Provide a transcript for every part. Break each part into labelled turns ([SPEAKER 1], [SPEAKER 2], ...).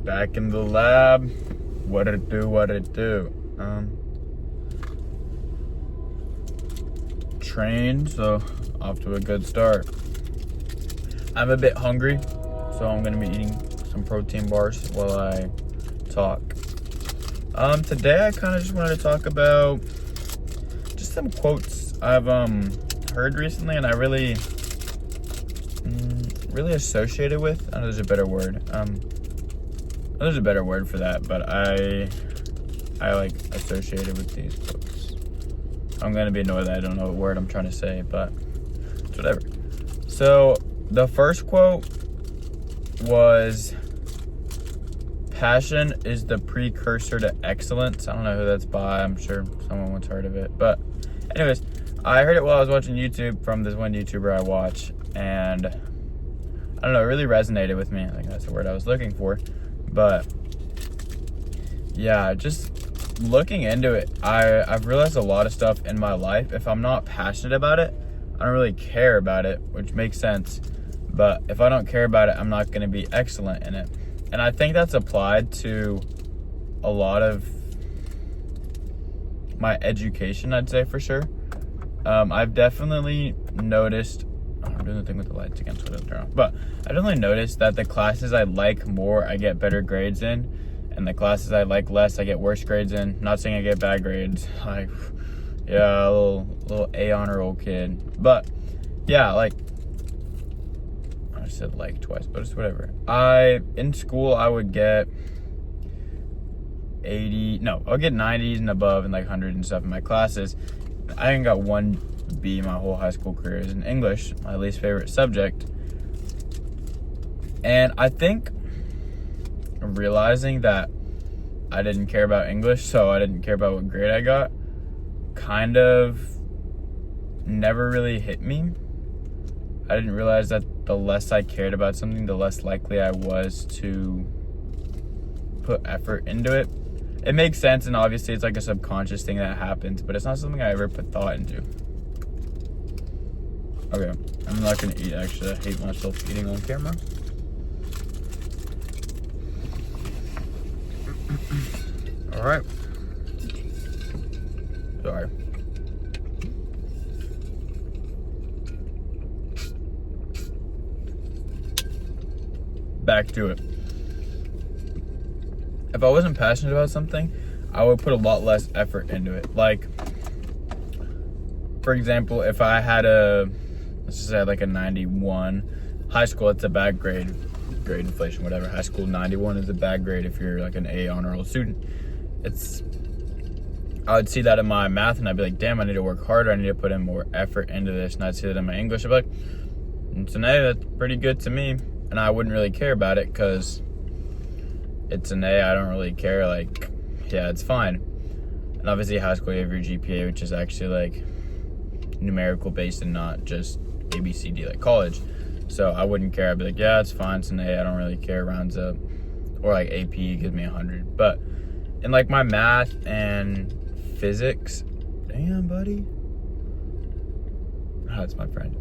[SPEAKER 1] Back in the lab. What it do? Trained, so off to a good start. I'm a bit hungry, so I'm gonna be eating some protein bars while I talk. Today I kind of just wanted to talk about just some quotes I've heard recently, and I really associated with. I know there's a better word. There's a better word for that, but I like associated with these quotes. I'm gonna be annoyed that I don't know what word I'm trying to say, but it's whatever. So the first quote was, "Passion is the precursor to excellence." I don't know who that's by. I'm sure someone once heard of it. But anyways, I heard it while I was watching YouTube from this one YouTuber I watch, and I don't know, it really resonated with me. I think that's the word I was looking for. But yeah, just looking into it, I've realized a lot of stuff in my life, if I'm not passionate about it, I don't really care about it, which makes sense. But if I don't care about it, I'm not going to be excellent in it. And I think that's applied to a lot of my education, I'd say, for sure. I've definitely noticed, I'm doing the thing with the lights again, so it doesn't turn off. But I definitely noticed that the classes I like more, I get better grades in. And the classes I like less, I get worse grades in. Not saying I get bad grades. Like, yeah, a little A honor roll kid. But yeah, like, I said like twice, but it's whatever. In school, I would get I'll get 90s and above and like 100 and stuff in my classes. I ain't got one B my whole high school career is in English, my least favorite subject. And I think realizing that I didn't care about English, so I didn't care about what grade I got, kind of never really hit me. I didn't realize that the less I cared about something, the less likely I was to put effort into it. It makes sense, and obviously it's like a subconscious thing that happens, but it's not something I ever put thought into. Okay, I'm not gonna eat, actually. I hate myself eating on camera. All right. Sorry. Back to it. If I wasn't passionate about something, I would put a lot less effort into it. Like, for example, if I had let's just say like a 91, high school, it's a bad grade inflation, whatever. High school 91 is a bad grade if you're like an A honor roll student. I would see that in my math and I'd be like, damn, I need to work harder. I need to put in more effort into this. And I'd see that in my English. I'd be like, it's an A, that's pretty good to me. And I wouldn't really care about it because it's an A. I don't really care. Like, yeah, it's fine. And obviously high school, you have your GPA, which is actually like numerical based and not just A, B, C, D like college. So I wouldn't care. I'd be like, yeah, it's fine. It's an A. I don't really care. Rounds up. Or like AP gives me 100. But in like my math and physics, damn, buddy. Oh, that's my friend.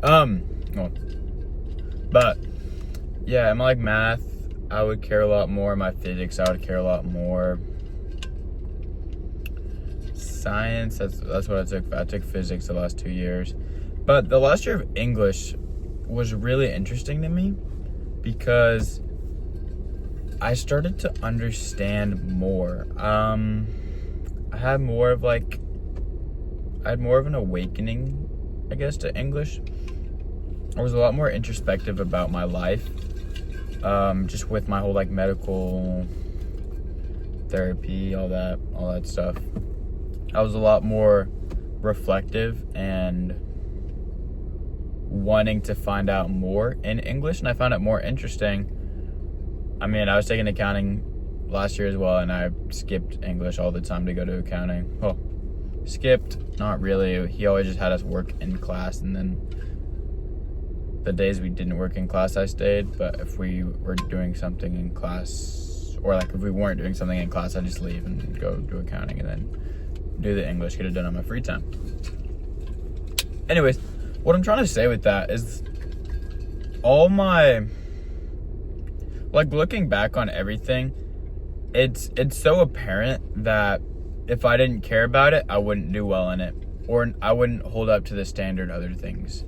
[SPEAKER 1] But yeah, in my like math, I would care a lot more. My physics, I would care a lot more. Science, that's what I took. I took physics the last 2 years. But the last year of English was really interesting to me because I started to understand more. I had more of an awakening, I guess, to English. I was a lot more introspective about my life, just with my whole like medical therapy, all that stuff. I was a lot more reflective and wanting to find out more in English, and I found it more interesting. I mean, I was taking accounting last year as well, and I skipped English all the time to go to accounting. Well, skipped, not really. He always just had us work in class, and then the days we didn't work in class, I stayed. But if we were doing something in class, or like if we weren't doing something in class, I'd just leave and go do accounting and then do the English, get it done on my free time. Anyways, what I'm trying to say with that is all my, like, looking back on everything, it's so apparent that if I didn't care about it, I wouldn't do well in it, or I wouldn't hold up to the standard other things.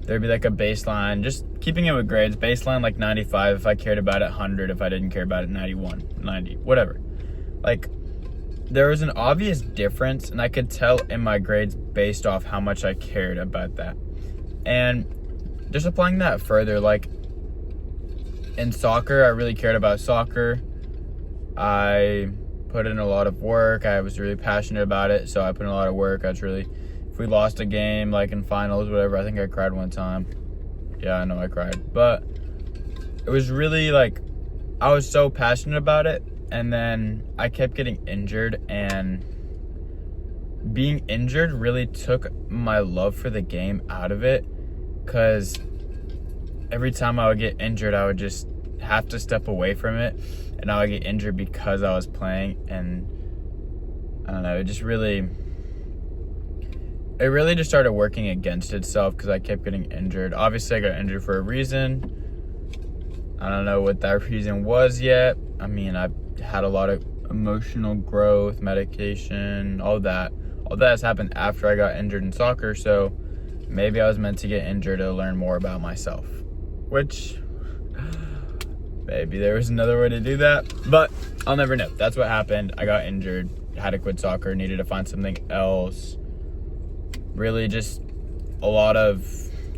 [SPEAKER 1] There'd be like a baseline, just keeping it with grades, baseline like 95 if I cared about it, 100 if I didn't care about it, 91, 90, whatever. Like, there was an obvious difference, and I could tell in my grades based off how much I cared about that. And just applying that further, like in soccer, I really cared about soccer. I put in a lot of work. I was really passionate about it, so I put in a lot of work. If we lost a game, like in finals, whatever, I think I cried one time. Yeah, I know I cried. But it was really like, I was so passionate about it, and then I kept getting injured, and being injured really took my love for the game out of it, because every time I would get injured, I would just have to step away from it, and I would get injured because I was playing, and I don't know, it really just started working against itself because I kept getting injured. Obviously, I got injured for a reason. I don't know what that reason was yet. I mean, I've had a lot of emotional growth, medication, all that. All that has happened after I got injured in soccer, so maybe I was meant to get injured to learn more about myself, which maybe there was another way to do that, but I'll never know. That's what happened. I got injured, had to quit soccer, needed to find something else. Really just a lot of,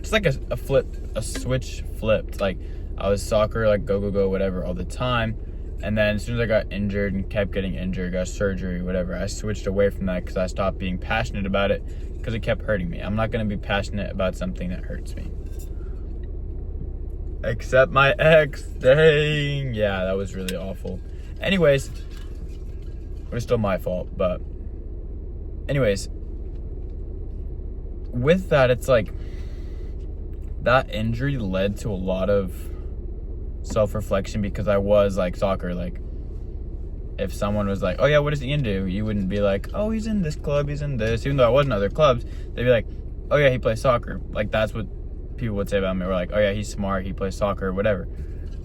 [SPEAKER 1] just like a switch flipped. Like, I was soccer, like go, whatever, all the time. And then as soon as I got injured and kept getting injured, got surgery, whatever, I switched away from that because I stopped being passionate about it because it kept hurting me. I'm not going to be passionate about something that hurts me. Except my ex. Dang. Yeah, that was really awful. Anyways, it was still my fault, but anyways, with that, it's like that injury led to a lot of self-reflection because I was like soccer. Like, if someone was like, oh yeah, what does Ian do? You wouldn't be like, oh, he's in this club, he's in this. Even though I was in other clubs, they'd be like, oh yeah, he plays soccer. Like, that's what people would say about me. We're like, oh yeah, he's smart, he plays soccer, whatever.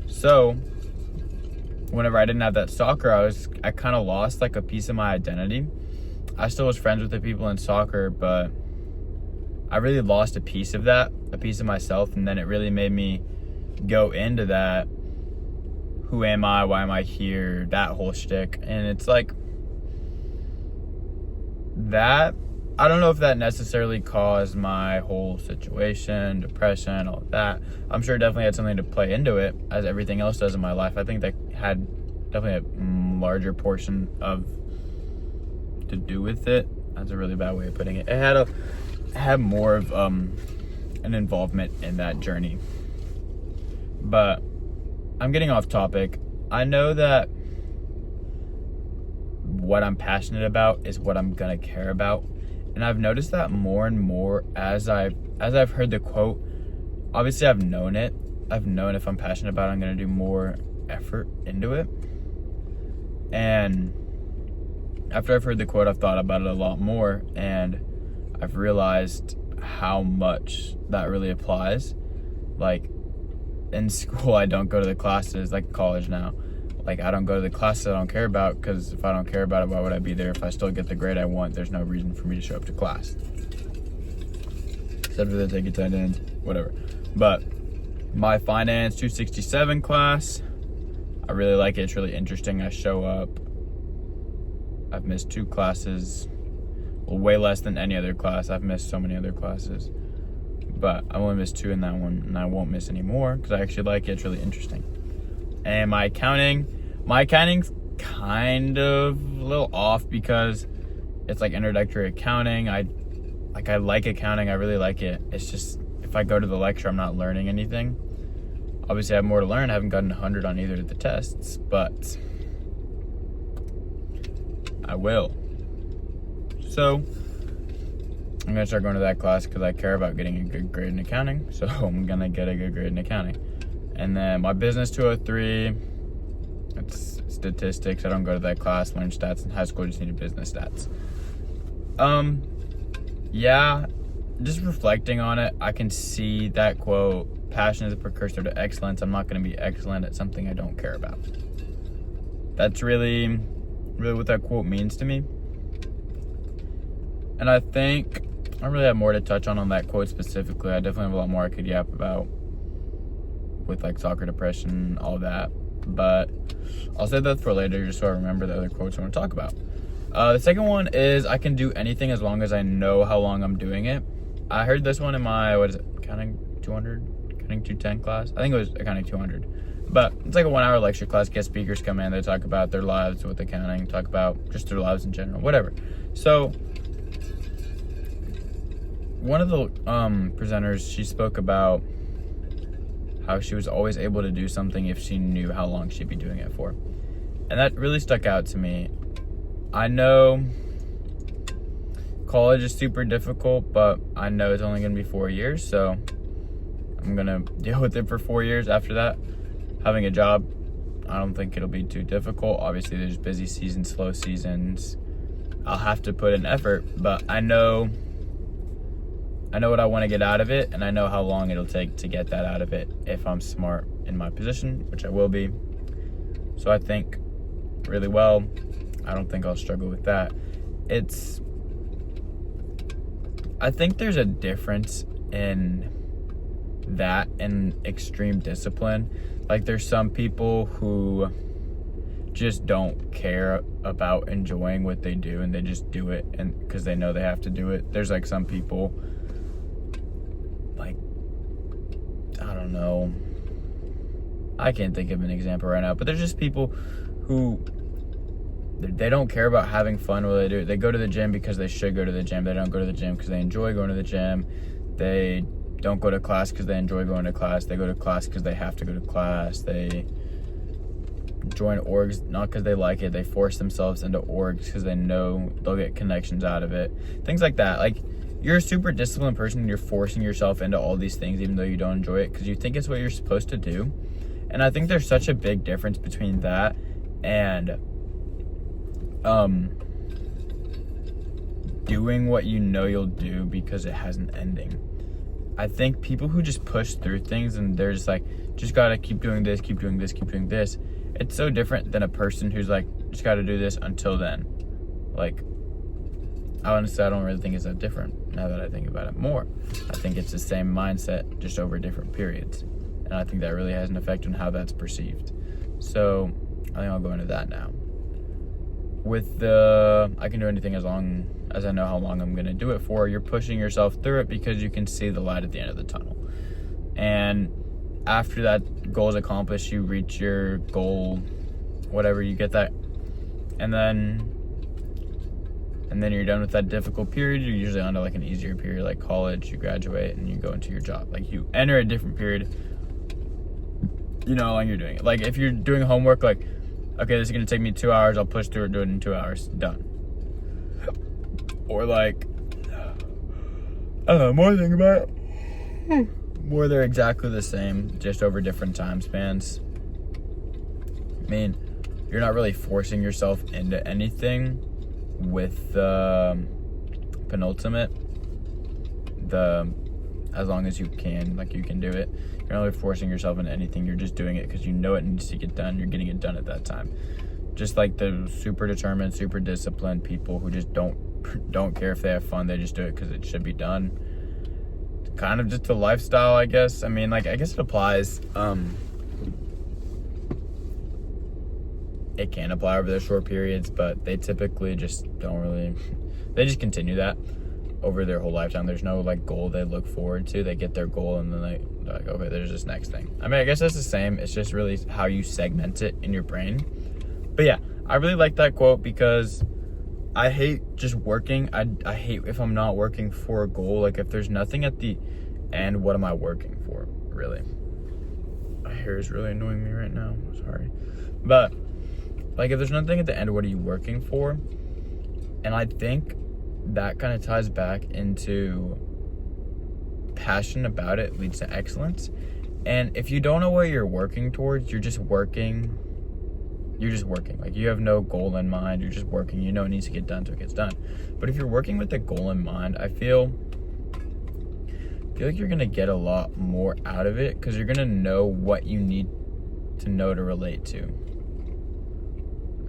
[SPEAKER 1] So whenever I didn't have that soccer, I kind of lost like a piece of my identity. I still was friends with the people in soccer, but I really lost a piece of that, a piece of myself, and then it really made me go into that, who am I, why am I here, that whole shtick. And it's like, that, I don't know if that necessarily caused my whole situation, depression, all that. I'm sure it definitely had something to play into it, as everything else does in my life. I think that had definitely a larger portion to do with it. That's a really bad way of putting it. It had more of an involvement in that journey. But I'm getting off topic. I know that what I'm passionate about is what I'm gonna care about, and I've noticed that more and more as I've heard the quote. Obviously, I've known it. I've known if I'm passionate about it, I'm gonna do more effort into it. And after I've heard the quote, I've thought about it a lot more, and I've realized how much that really applies. Like, in school, I don't go to the classes, like college now. Like, I don't go to the classes I don't care about, because if I don't care about it, why would I be there? If I still get the grade I want, there's no reason for me to show up to class. Except for the take attendance, whatever. But my finance 267 class, I really like it. It's really interesting. I show up. I've missed 2 classes. Well, way less than any other class. I've missed so many other classes. But I only missed 2 in that one, and I won't miss any more because I actually like it. It's really interesting. And my accounting's kind of a little off because it's like introductory accounting. I like accounting. I really like it. It's just, if I go to the lecture, I'm not learning anything. Obviously, I have more to learn. I haven't gotten 100 on either of the tests, but I will. So I'm gonna start going to that class because I care about getting a good grade in accounting. So I'm gonna get a good grade in accounting. And then my business 203, it's statistics. I don't go to that class, learn stats. In high school, I just needed business stats. Yeah, just reflecting on it, I can see that quote, passion is a precursor to excellence. I'm not gonna be excellent at something I don't care about. that's really what that quote means to me. And I think I don't really have more to touch on that quote specifically. I definitely have a lot more I could yap about with like soccer depression, all that. But I'll save that for later just so I remember the other quotes I want to talk about. The second one is, I can do anything as long as I know how long I'm doing it. I heard this one in my, accounting 210 class? I think it was accounting 200. But it's like a 1 hour lecture class. Guest speakers come in, they talk about their lives with accounting, talk about just their lives in general, whatever. So one of the presenters, she spoke about how she was always able to do something if she knew how long she'd be doing it for. And that really stuck out to me. I know college is super difficult, but I know it's only going to be 4 years, so I'm going to deal with it for 4 years after that. Having a job, I don't think it'll be too difficult. Obviously, there's busy seasons, slow seasons. I'll have to put in effort, but I know what I want to get out of it, and I know how long it'll take to get that out of it if I'm smart in my position, which I will be. So I think really well. I don't think I'll struggle with that. I think there's a difference in that and extreme discipline. Like, there's some people who just don't care about enjoying what they do and they just do it and because they know they have to do it. There's like some people, like, I don't know, I can't think of an example right now, but there's just people who they don't care about having fun while they do it. They go to the gym because they should go to the gym. They don't go to the gym because they enjoy going to the gym. They don't go to class because they enjoy going to class. They go to class because they have to go to class. They join orgs not because they like it. They force themselves into orgs because they know they'll get connections out of it. Things like that. Like, you're a super disciplined person and you're forcing yourself into all these things even though you don't enjoy it because you think it's what you're supposed to do. And I think there's such a big difference between that and doing what you know you'll do because it has an ending. I think people who just push through things and they're just like, just gotta keep doing this, keep doing this, keep doing this. It's so different than a person who's like, just gotta do this until then. Like, honestly, I don't really think it's that different now that I think about it more. I think it's the same mindset, just over different periods. And I think that really has an effect on how that's perceived. So I think I'll go into that now. With I can do anything as long as I know how long I'm going to do it for, you're pushing yourself through it because you can see the light at the end of the tunnel. And after that goal is accomplished, you reach your goal, whatever, you get that. And then you're done with that difficult period. You're usually on to like an easier period like college. You graduate and you go into your job. Like, you enter a different period. You know how long you're doing it. Like, if you're doing homework, like, okay, this is going to take me 2 hours. I'll push through it, do it in 2 hours. Done. Or like, I don't know, more think about it. More they're exactly the same, just over different time spans. I mean, you're not really forcing yourself into anything with the penultimate. As long as you can, like, you can do it. You're not really forcing yourself into anything. You're just doing it because you know it needs to get done. You're getting it done at that time. Just like the super determined, super disciplined people who just don't care if they have fun. They just do it because it should be done. Kind of just a lifestyle, I guess. I mean, like, I guess it applies. It can apply over the short periods, but they typically just don't really. They just continue that over their whole lifetime. There's no like goal they look forward to. They get their goal and then they're like, okay, there's this next thing. I mean, I guess that's the same. It's just really how you segment it in your brain. But yeah, I really like that quote because I hate just working. I hate if I'm not working for a goal. Like, if there's nothing at the end, what am I working for, really? My hair is really annoying me right now. Sorry. But like, if there's nothing at the end, what are you working for? And I think that kind of ties back into passion about it leads to excellence. And if you don't know what you're working towards, you're just working. Like, you have no goal in mind. You're just working. You know it needs to get done, so it gets done. But if you're working with a goal in mind, I feel like you're going to get a lot more out of it because you're going to know what you need to know to relate to.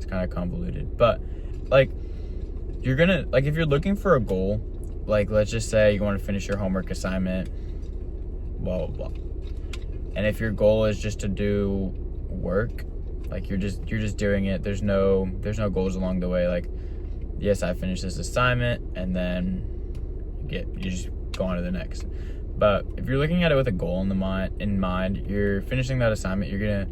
[SPEAKER 1] It's kind of convoluted. But, like, you're going to, like, if you're looking for a goal, like, let's just say you want to finish your homework assignment, blah, blah, blah. And if your goal is just to do work, like, you're just doing it. There's no goals along the way. Like, yes, I finished this assignment, and then you just go on to the next. But if you're looking at it with a goal in mind, you're finishing that assignment, you're gonna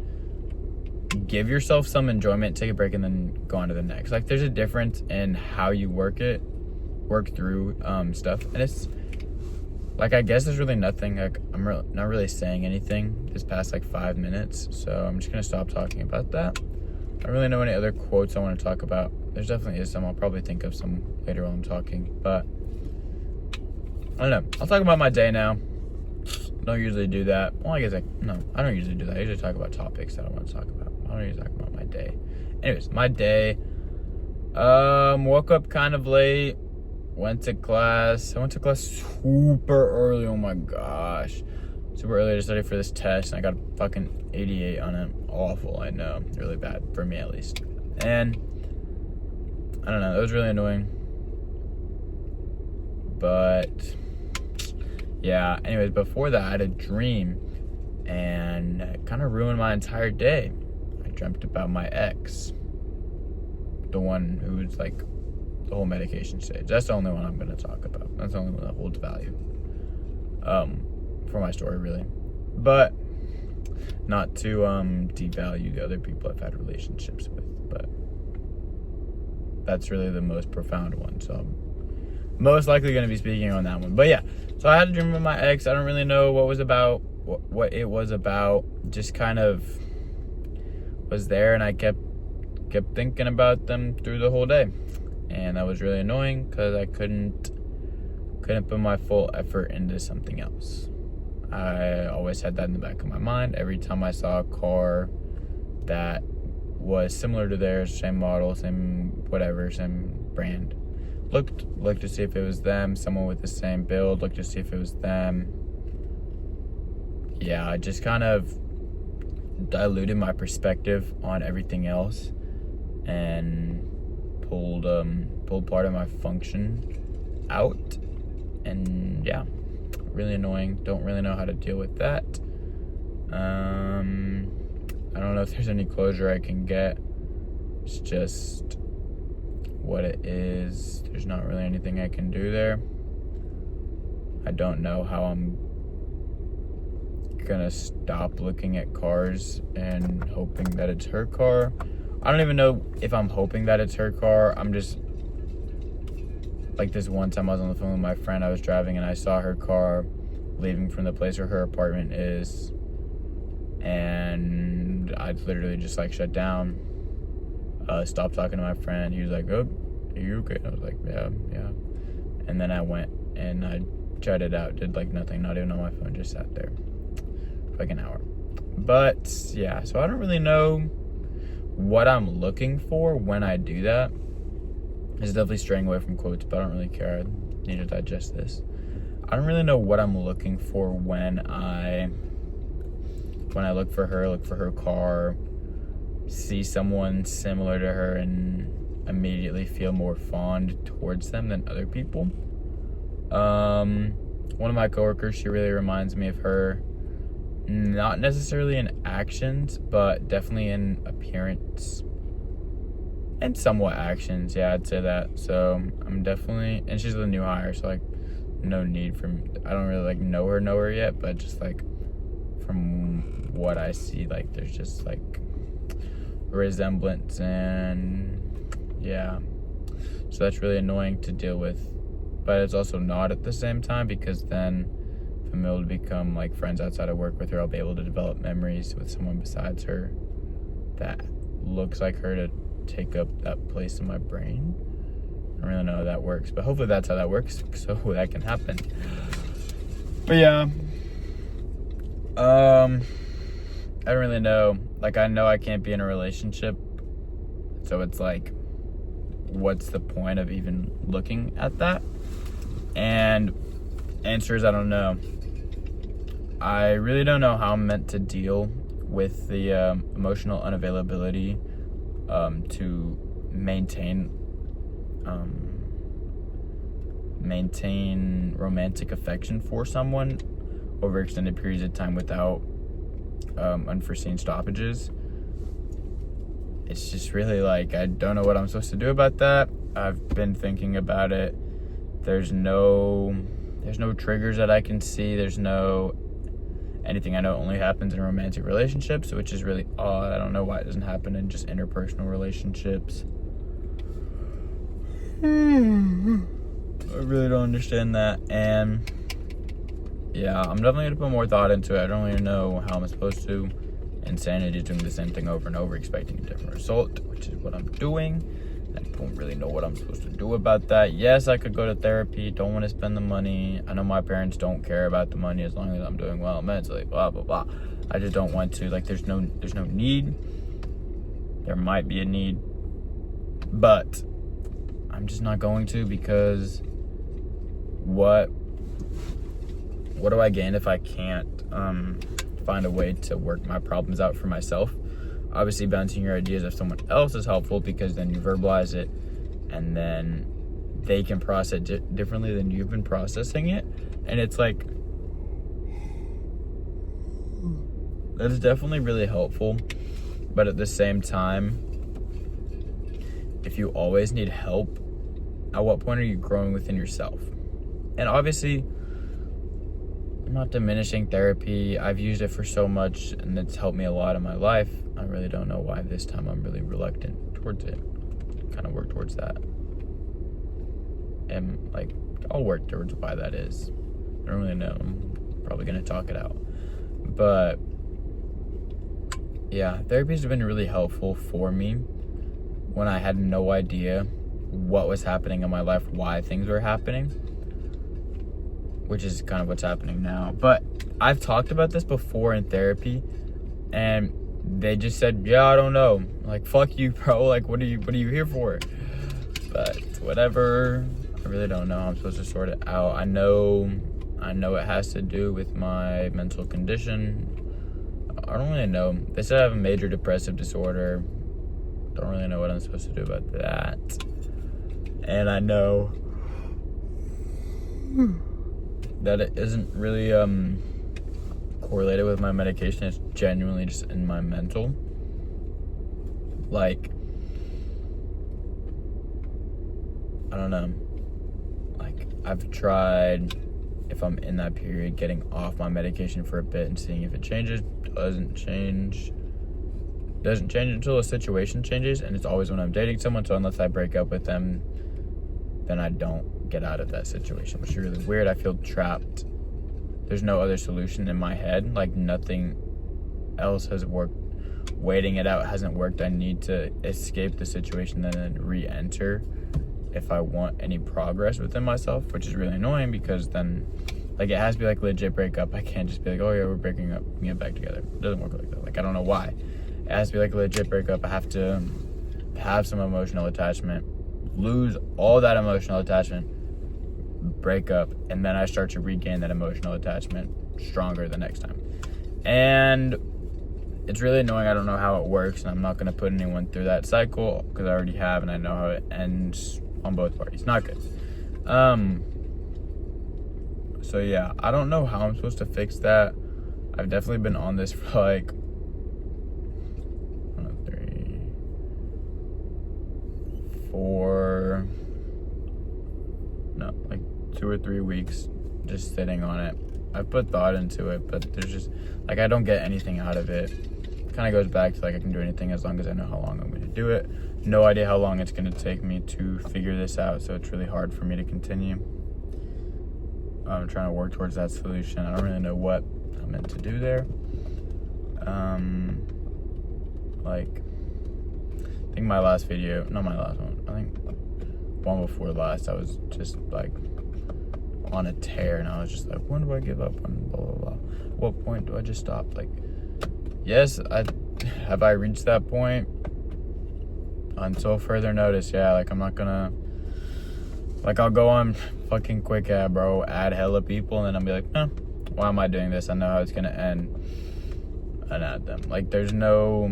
[SPEAKER 1] give yourself some enjoyment, take a break, and then go on to the next. Like, there's a difference in how you work through stuff, and it's like, I guess there's really nothing, like, I'm not really saying anything this past like 5 minutes, so I'm just gonna stop talking about that. I don't really know any other quotes I want to talk about. There's definitely is some. I'll probably think of some later while I'm talking, but I don't know. I'll talk about my day now. Don't usually do that. Well, I guess I don't usually do that. I usually talk about topics that I want to talk about. I don't usually talk about my day. Anyways, my day. Woke up kind of late. Went to class. I went to class super early. Oh my gosh. Super early to study for this test, and I got a fucking 88 on it. Awful, I know. Really bad, for me at least. And I don't know, that was really annoying. But yeah, anyways, before that I had a dream, and it kind of ruined my entire day. I dreamt about my ex, the one who was like the whole medication stage. That's the only one I'm going to talk about. That's the only one that holds value for my story, really. But not to devalue the other people I've had relationships with, but that's really the most profound one, so I'm most likely going to be speaking on that one. But yeah, so I had a dream with my ex. I don't really know what it was about. Just kind of was there, and I kept thinking about them through the whole day, and that was really annoying because I couldn't put my full effort into something else. I always had that in the back of my mind. Every time I saw a car that was similar to theirs, same model, same whatever, same brand, looked to see if it was them, someone with the same build, looked to see if it was them. Yeah, I just kind of diluted my perspective on everything else and pulled part of my function out, and yeah, really annoying. Don't really know how to deal with that. I don't know if there's any closure I can get. It's just what it is. There's not really anything I can do there. I don't know how I'm gonna stop looking at cars and hoping that it's her car. I don't even know if I'm hoping that it's her car. I'm just, like, this one time I was on the phone with my friend. I was driving and I saw her car leaving from the place where her apartment is, and I literally just like shut down, stopped talking to my friend. He was like, "Oh, are you okay?" I was like, yeah. And then I went and I tried it out, did like nothing, not even on my phone, just sat there for like an hour. But yeah, so I don't really know what I'm looking for when I do that. It's definitely straying away from quotes, but I don't really care. I need to digest this. I don't really know what I'm looking for when I look for her car, see someone similar to her, and immediately feel more fond towards them than other people. One of my coworkers, she really reminds me of her, not necessarily in actions, but definitely in appearance and somewhat actions. Yeah, I'd say that. So I'm definitely, and she's a new hire, so like no need for, I don't really like know her yet, but just like from what I see, like there's just like resemblance, and yeah, so that's really annoying to deal with, but it's also not at the same time, because then if I'm able to become like friends outside of work with her, I'll be able to develop memories with someone besides her that looks like her to take up that place in my brain. I don't really know how that works, but hopefully that's how that works, so that can happen. But yeah, I don't really know. Like, I know I can't be in a relationship, so it's like, what's the point of even looking at that? And answer is, I don't know. I really don't know how I'm meant to deal with the emotional unavailability to maintain romantic affection for someone over extended periods of time without unforeseen stoppages. It's just really like, I don't know what I'm supposed to do about that. I've been thinking about it. There's no triggers that I can see. There's no anything. I know it only happens in romantic relationships, which is really odd. I don't know why it doesn't happen in just interpersonal relationships. I really don't understand that. And yeah, I'm definitely gonna put more thought into it. I don't really know how I'm supposed to. Insanity is doing the same thing over and over, expecting a different result, which is what I'm doing. I don't really know what I'm supposed to do about that. Yes, I could go to therapy. Don't want to spend the money. I know my parents don't care about the money as long as I'm doing well mentally, blah, blah, blah. I just don't want to. Like, there's no need. There might be a need, but I'm just not going to, because what do I gain if I can't find a way to work my problems out for myself? Obviously, bouncing your ideas off someone else is helpful, because then you verbalize it and then they can process it differently than you've been processing it. And it's like, that is definitely really helpful. But at the same time, if you always need help, at what point are you growing within yourself? And obviously, I'm not diminishing therapy. I've used it for so much and it's helped me a lot in my life. I really don't know why this time I'm really reluctant towards it. Kind of work towards that. And like, I'll work towards why that is. I don't really know. I'm probably going to talk it out. But yeah, therapy has been really helpful for me when I had no idea what was happening in my life, why things were happening, which is kind of what's happening now. But I've talked about this before in therapy, and they just said, yeah, I don't know. Like, fuck you, bro. Like, what are you here for? But whatever. I really don't know how I'm supposed to sort it out. I know it has to do with my mental condition. I don't really know. They said I have a major depressive disorder. Don't really know what I'm supposed to do about that. And I know that it isn't really correlated with my medication. It's genuinely just in my mental. Like, I don't know. Like, I've tried, if I'm in that period, getting off my medication for a bit and seeing if it changes. Doesn't change until a situation changes, and it's always when I'm dating someone. So unless I break up with them, then I don't get out of that situation, which is really weird. I feel trapped. There's no other solution in my head. Like, nothing else has worked. Waiting it out hasn't worked. I need to escape the situation and then re-enter if I want any progress within myself, which is really annoying, because then, like, it has to be like legit breakup. I can't just be like, oh yeah, we're breaking up, we get back together. It doesn't work like that. Like, I don't know why. It has to be like a legit breakup. I have to have some emotional attachment, lose all that emotional attachment, break up, and then I start to regain that emotional attachment stronger the next time. And it's really annoying. I don't know how it works, and I'm not going to put anyone through that cycle, because I already have, and I know how it ends on both parties. Not good. So yeah, I don't know how I'm supposed to fix that. I've definitely been on this for like 2 or 3 weeks just sitting on it. I've put thought into it, but there's just, like, I don't get anything out of it. It kind of goes back to, like, I can do anything as long as I know how long I'm going to do it. No idea how long it's going to take me to figure this out, so it's really hard for me to continue. I'm trying to work towards that solution. I don't really know what I'm meant to do there. Like, I think my last video, not my last one, I think one before last, I was just, like, on a tear, and I was just like, when do I give up on blah blah blah? What point do I just stop? Like, yes, have I reached that point? Until further notice, yeah. Like, I'm not gonna, like, I'll go on fucking quick ad, bro, add hella people, and then I'll be like, why am I doing this? I know how it's gonna end, and add them. Like, there's no,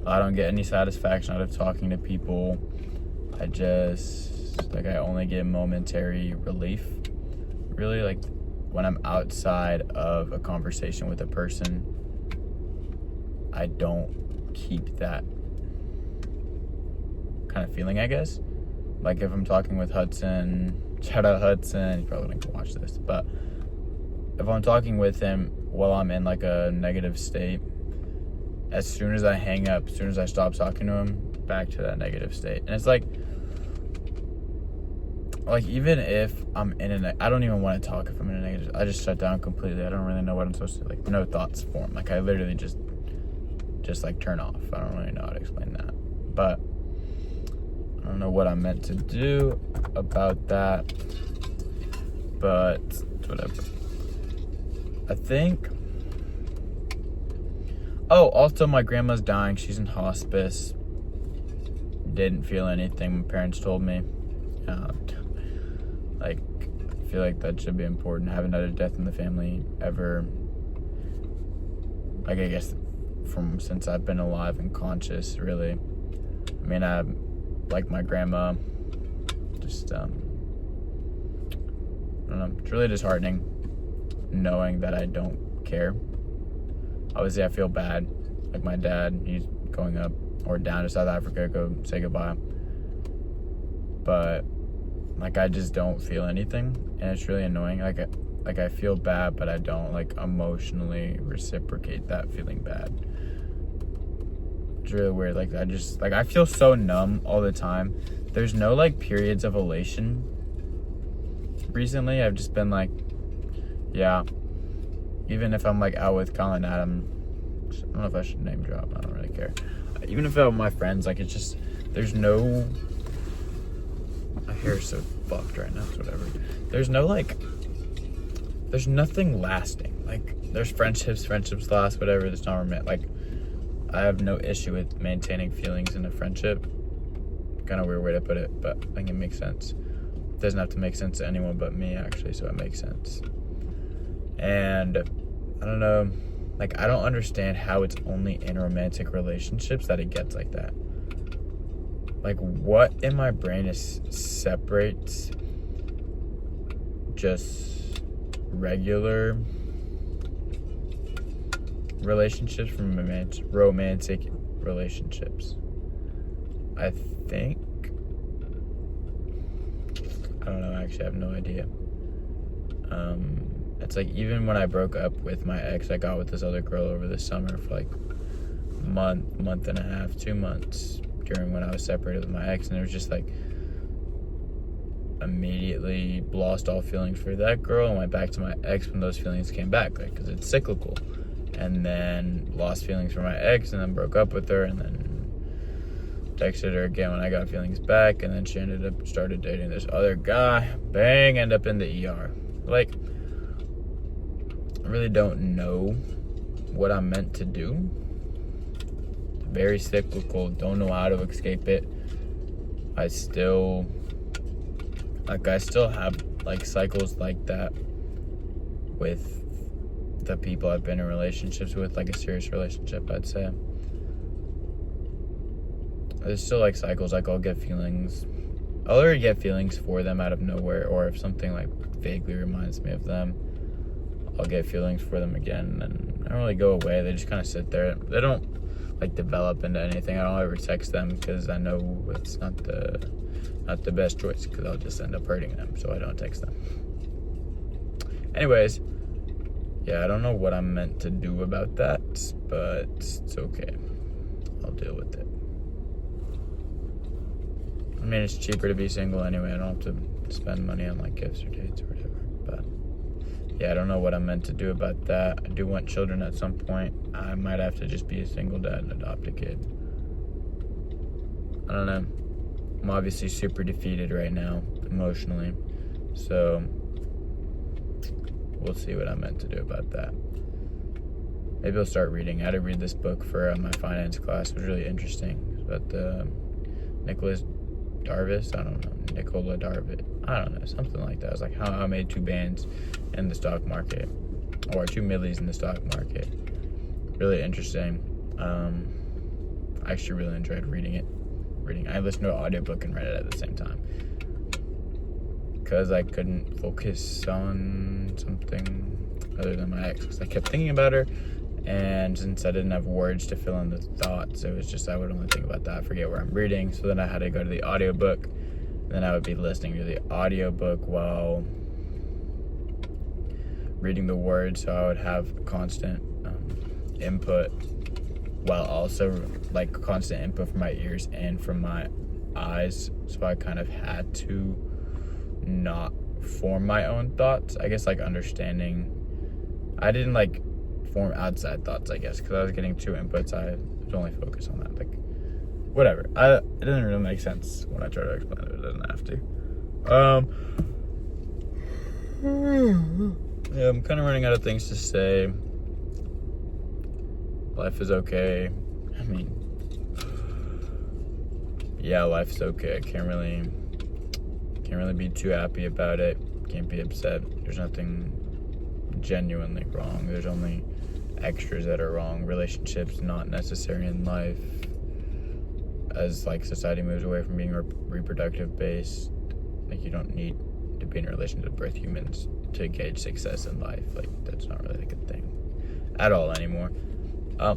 [SPEAKER 1] I don't get any satisfaction out of talking to people. I just, like, I only get momentary relief, really, like, when I'm outside of a conversation with a person. I don't keep that kind of feeling, I guess. Like, if I'm talking with Hudson, shout out Hudson, he's probably not gonna watch this, but if I'm talking with him while I'm in, like, a negative state, as soon as I hang up, as soon as I stop talking to him, back to that negative state. And it's like even if I'm in I don't even want to talk if I'm in a negative, I just shut down completely. I don't really know what I'm supposed to, like, no thoughts form. Like, I literally just like turn off. I don't really know how to explain that, but I don't know what I'm meant to do about that, but whatever. I think, also my grandma's dying. She's in hospice. Didn't feel anything. My parents told me. Like, I feel like that should be important. I haven't had a death in the family ever. Like, I guess since I've been alive and conscious, really. I mean, I like my grandma. Just, I don't know. It's really disheartening knowing that I don't care. Obviously, I feel bad. Like, my dad, he's going up or down to South Africa, go say goodbye. But, like, I just don't feel anything, and it's really annoying. Like I feel bad, but I don't, like, emotionally reciprocate that feeling bad. It's really weird. Like, I feel so numb all the time. There's no, like, periods of elation. Recently, I've just been like, yeah. Even if I'm, like, out with Colin Adam, I don't know if I should name drop. I don't really care. Even if I'm with my friends, like, it's just, there's no, my hair's so fucked right now, so whatever. There's no, like, there's nothing lasting. Like, there's friendships last, whatever, it's not romantic. Like, I have no issue with maintaining feelings in a friendship. Kind of weird way to put it, but I think it makes sense. It doesn't have to make sense to anyone but me, actually, so it makes sense. And I don't know, like, I don't understand how it's only in romantic relationships that it gets like that. Like, what in my brain separates just regular relationships from romantic relationships? I think, I don't know, actually, I have no idea. It's like, even when I broke up with my ex, I got with this other girl over the summer for like month and a half, 2 months, during when I was separated with my ex, and it was just like, immediately lost all feelings for that girl and went back to my ex when those feelings came back, like, because it's cyclical. And then lost feelings for my ex, and then broke up with her, and then texted her again when I got feelings back, and then she started dating this other guy. Bang, end up in the ER. Like, I really don't know what I'm meant to do. It's very cyclical. Don't know how to escape it. I still have, like, cycles like that with the people I've been in relationships with, like a serious relationship, I'd say. There's still, like, cycles. Like, I'll get feelings. I'll already get feelings for them out of nowhere, or if something, like, vaguely reminds me of them, I'll get feelings for them again, and I don't really go away. They just kind of sit there. They don't, like, develop into anything. I don't ever text them because I know it's not the best choice, because I'll just end up hurting them, so I don't text them. Anyways, yeah, I don't know what I'm meant to do about that, but it's okay. I'll deal with it. I mean, it's cheaper to be single anyway. I don't have to spend money on, like, gifts or dates or whatever. But yeah, I don't know what I'm meant to do about that. I do want children at some point. I might have to just be a single dad and adopt a kid. I don't know. I'm obviously super defeated right now, emotionally. So we'll see what I'm meant to do about that. Maybe I'll start reading. I had to read this book for my finance class. It was really interesting. It's about Nicholas Darvis. I don't know. Nicola Darvis. I don't know. Something like that. It was like how I made 2 bands in the stock market, or 2 millies in the stock market. Really interesting. I actually really enjoyed reading it. I listened to an audiobook and read it at the same time. Because I couldn't focus on something other than my ex. Because I kept thinking about her. And since I didn't have words to fill in the thoughts, it was just I would only think about that, forget where I'm reading. So then I had to go to the audiobook. And then I would be listening to the audiobook while reading the words. So I would have constant input, while also like constant input from my ears and from my eyes. So I kind of had to not form my own thoughts. I guess like understanding. I didn't like form outside thoughts, I guess, because I was getting two inputs. I would only focus on that. Like, whatever. It doesn't really make sense when I try to explain it. It doesn't have to. Yeah, I'm kind of running out of things to say. Life is okay. I mean, yeah, life's okay. I can't really be too happy about it. Can't be upset. There's nothing genuinely wrong. There's only extras that are wrong. Relationships not necessary in life. As like society moves away from being reproductive based, like you don't need to be in a relationship with humans to gauge success in life. Like that's not really a good thing at all anymore.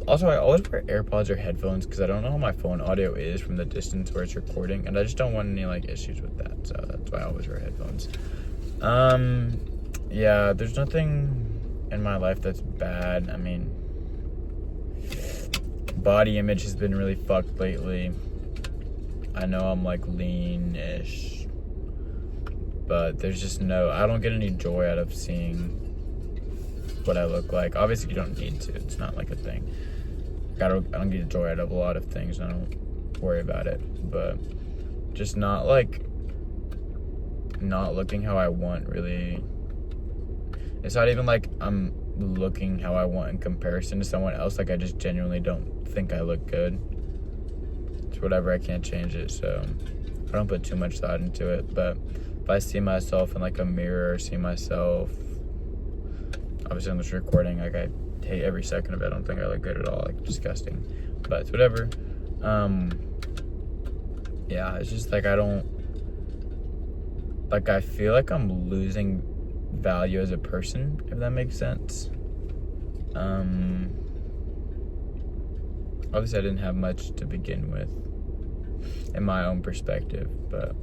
[SPEAKER 1] Also, I always wear AirPods or headphones because I don't know how my phone audio is from the distance where it's recording, and I just don't want any like issues with that. So that's why I always wear headphones. Yeah, there's nothing in my life that's bad. I mean, body image has been really fucked lately. I know I'm like lean-ish, but there's just I don't get any joy out of seeing what I look like. Obviously you don't need to, it's not like a thing. I don't get joy out of a lot of things, and I don't worry about it, but just not looking how I want, really. It's not even like I'm looking how I want in comparison to someone else. Like I just genuinely don't think I look good. It's whatever, I can't change it, so I don't put too much thought into it. But if I see myself in like a mirror, or see myself, obviously I'm just recording, like I hate every second of it. I don't think I look good at all, like disgusting, but it's whatever. Yeah, it's just like I feel like I'm losing value as a person, if that makes sense. Obviously I didn't have much to begin with in my own perspective, but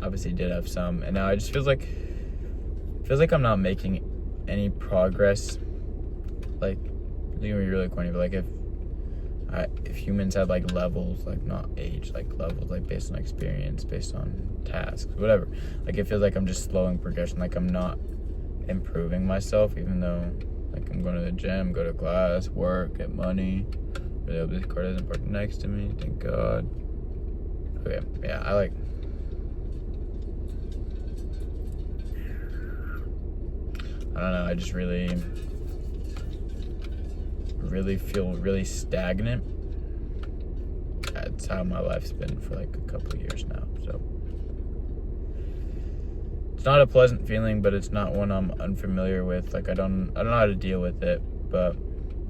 [SPEAKER 1] obviously did have some, and now it just feels like I'm not making any progress. Like, it's gonna be really corny, but like if humans had like levels, like not age, like levels, like based on experience, based on tasks, whatever, like it feels like I'm just slowing progression, like I'm not improving myself, even though like I'm going to the gym, go to class, work, get money. Really hope this car doesn't park next to me, thank God. Okay, yeah, I don't know, I just really feel really stagnant. That's how my life's been for like a couple of years now, so it's not a pleasant feeling, but it's not one I'm unfamiliar with. Like I don't know how to deal with it, but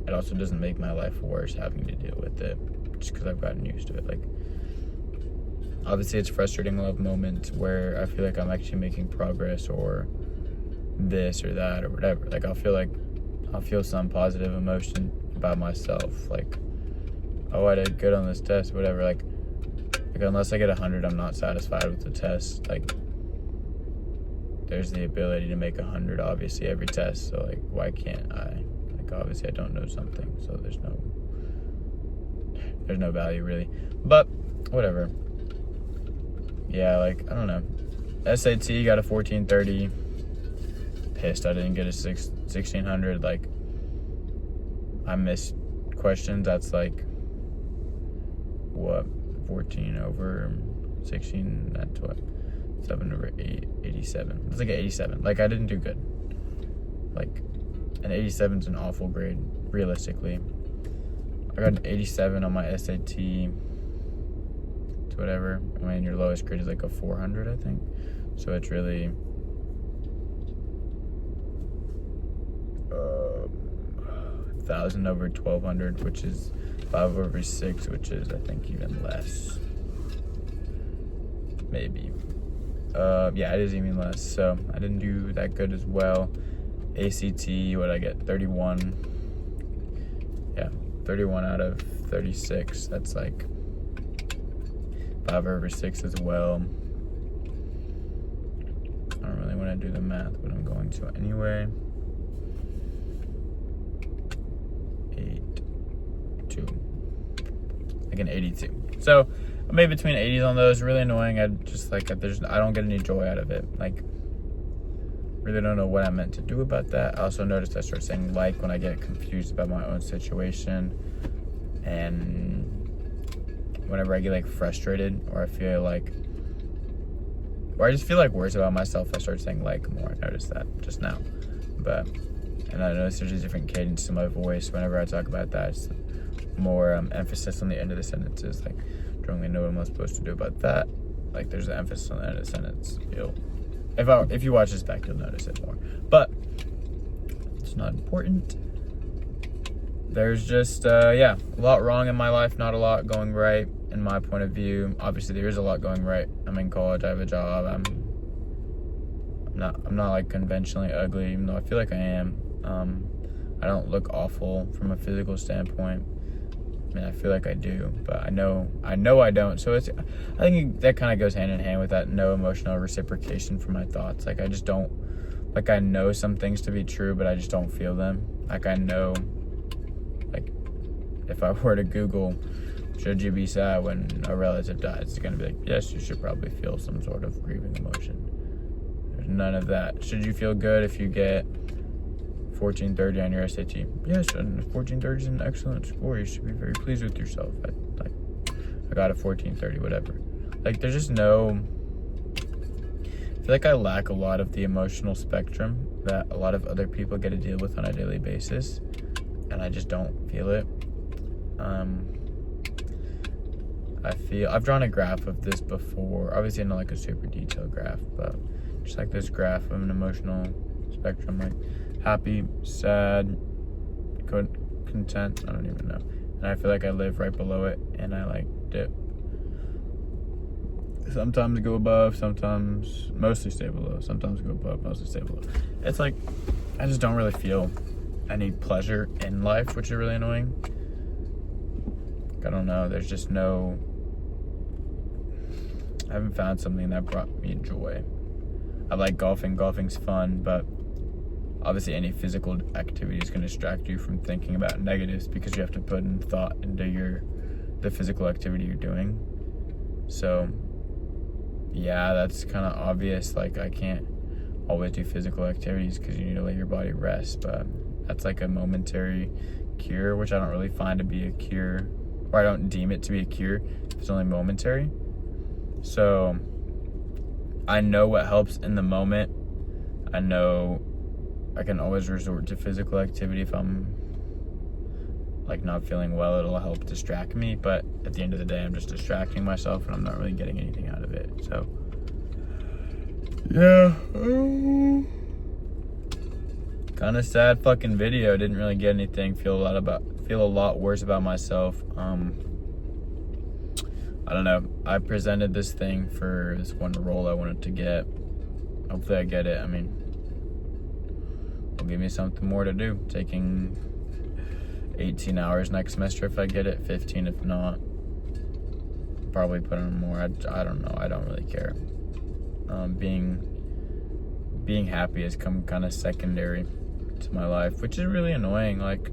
[SPEAKER 1] it also doesn't make my life worse having to deal with it, just because I've gotten used to it. Like obviously it's frustrating. I'll have moments where I feel like I'm actually making progress, or this or that or whatever. Like I'll feel some positive emotion about myself, like, oh, I did good on this test, whatever. Like unless I get 100, I'm not satisfied with the test. Like there's the ability to make 100 obviously every test, so like why can't I? Like obviously I don't know something, so there's no value really, but whatever. Yeah, like I don't know, SAT got a 1430. Pissed I didn't get a 1600. Like I missed questions. That's like what, 14 over 16, that's what, 7 over 8, 87. It's like an 87. Like I didn't do good. Like an 87 is an awful grade, realistically. I got an 87 on my SAT. It's whatever. I mean, your lowest grade is like a 400, I think. So it's really 1,000 over 1,200, which is 5 over 6, which is, I think, even less. Maybe. Yeah, it is even less. So I didn't do that good as well. ACT, what did I get? 31. Yeah, 31 out of 36. That's like 5 over 6 as well. I don't really want to do the math, but I'm going to anyway. 82. Like an 82. So I made between 80s on those. Really annoying. I just like I don't get any joy out of it. Like, really don't know what I meant to do about that. I also noticed I start saying like when I get confused about my own situation, and whenever I get like frustrated or I feel like, or I just feel like worse about myself, I start saying like more. I noticed that just now. But, and I noticed there's a different cadence to my voice whenever I talk about that. It's more emphasis on the end of the sentences. Like, don't really know what I'm supposed to do about that. Like, there's an emphasis on the end of the sentence. If you watch this back, you'll notice it more. But it's not important. There's just a lot wrong in my life, not a lot going right in my point of view. Obviously there is a lot going right. I'm in college, I have a job, I'm not like conventionally ugly, even though I feel like I am. I don't look awful from a physical standpoint. I mean, I feel like I do, but I know I don't. So I think that kind of goes hand in hand with that no emotional reciprocation for my thoughts. Like, I just don't, like, I know some things to be true, but I just don't feel them. Like, I know, like, if I were to Google, should you be sad when a relative dies, it's going to be like, yes, you should probably feel some sort of grieving emotion. There's none of that. Should you feel good if you get 1430 on your SAT? Yes, and 1430 is an excellent score. You should be very pleased with yourself. I got a 1430, whatever. Like, there's just no, I feel like I lack a lot of the emotional spectrum that a lot of other people get to deal with on a daily basis, and I just don't feel it. I've drawn a graph of this before, obviously not like a super detailed graph, but just like this graph of an emotional spectrum, like happy, sad, content, I don't even know. And I feel like I live right below it, and I like dip. Sometimes go above, sometimes mostly stay below, sometimes go above, mostly stay below. It's like, I just don't really feel any pleasure in life, which is really annoying. I don't know, there's just no, I haven't found something that brought me joy. I like golfing, golfing's fun, but obviously any physical activity is going to distract you from thinking about negatives, because you have to put in thought into the physical activity you're doing. So yeah, that's kind of obvious. Like, I can't always do physical activities because you need to let your body rest, but that's like a momentary cure, which I don't really find to be a cure, or I don't deem it to be a cure if it's only momentary. So I know what helps in the moment. I know I can always resort to physical activity if I'm like not feeling well. It'll help distract me, but at the end of the day, I'm just distracting myself and I'm not really getting anything out of it. So yeah, kind of sad fucking video. Didn't really get anything. Feel a lot worse about myself. I don't know. I presented this thing for this one role I wanted to get. Hopefully I get it. I mean, it'll give me something more to do. Taking 18 hours next semester if I get it, 15 if not. Probably put on more. I don't know. I don't really care. Being happy has come kind of secondary to my life, which is really annoying. Like,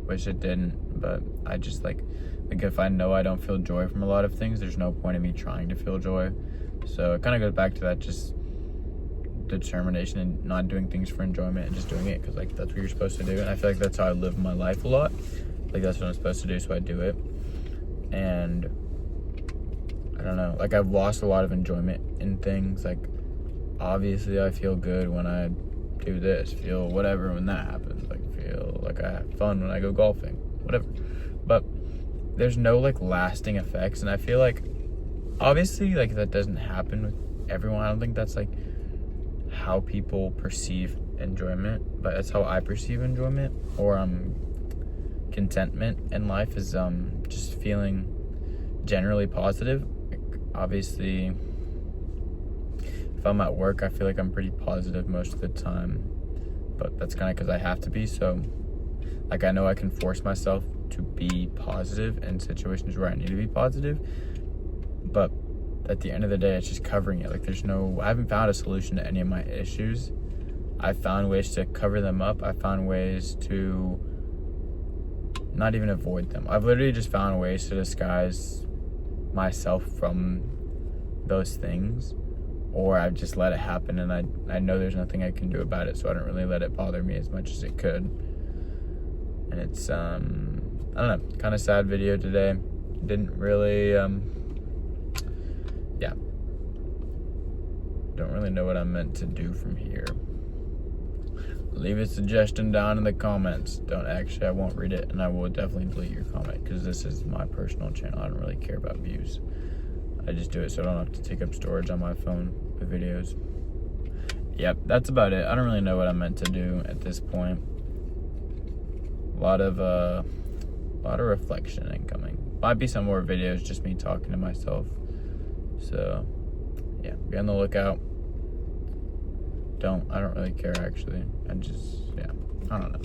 [SPEAKER 1] wish it didn't, but I just like if I know I don't feel joy from a lot of things, there's no point in me trying to feel joy. So it kind of goes back to that just determination and not doing things for enjoyment and just doing it because like that's what you're supposed to do. And I feel like that's how I live my life a lot. Like, that's what I'm supposed to do, so I do it. And I don't know, like, I've lost a lot of enjoyment in things. Like, obviously I feel good when I do this, feel whatever when that happens, like feel like I have fun when I go golfing, whatever. But there's no like lasting effects, and I feel like obviously like that doesn't happen with everyone. I don't think that's like how people perceive enjoyment, but that's how I perceive enjoyment, or I'm contentment in life is just feeling generally positive. Like, obviously, if I'm at work, I feel like I'm pretty positive most of the time, but that's kind of because I have to be. So like, I know I can force myself to be positive in situations where I need to be positive, but at the end of the day, it's just covering it. Like, I haven't found a solution to any of my issues. I've found ways to cover them up. I found ways to not even avoid them. I've literally just found ways to disguise myself from those things, or I've just let it happen, and I know there's nothing I can do about it, so I don't really let it bother me as much as it could. And it's I don't know, kind of sad video today. Didn't really yeah, don't really know what I'm meant to do from here. Leave a suggestion down in the comments. I won't read it, and I will definitely delete your comment, because this is my personal channel. I don't really care about views. I just do it so I don't have to take up storage on my phone with videos. Yep, that's about it. I don't really know what I'm meant to do at this point. A lot of reflection incoming. Might be some more videos, just me talking to myself. So yeah, be on the lookout. I don't really care, actually. I don't know.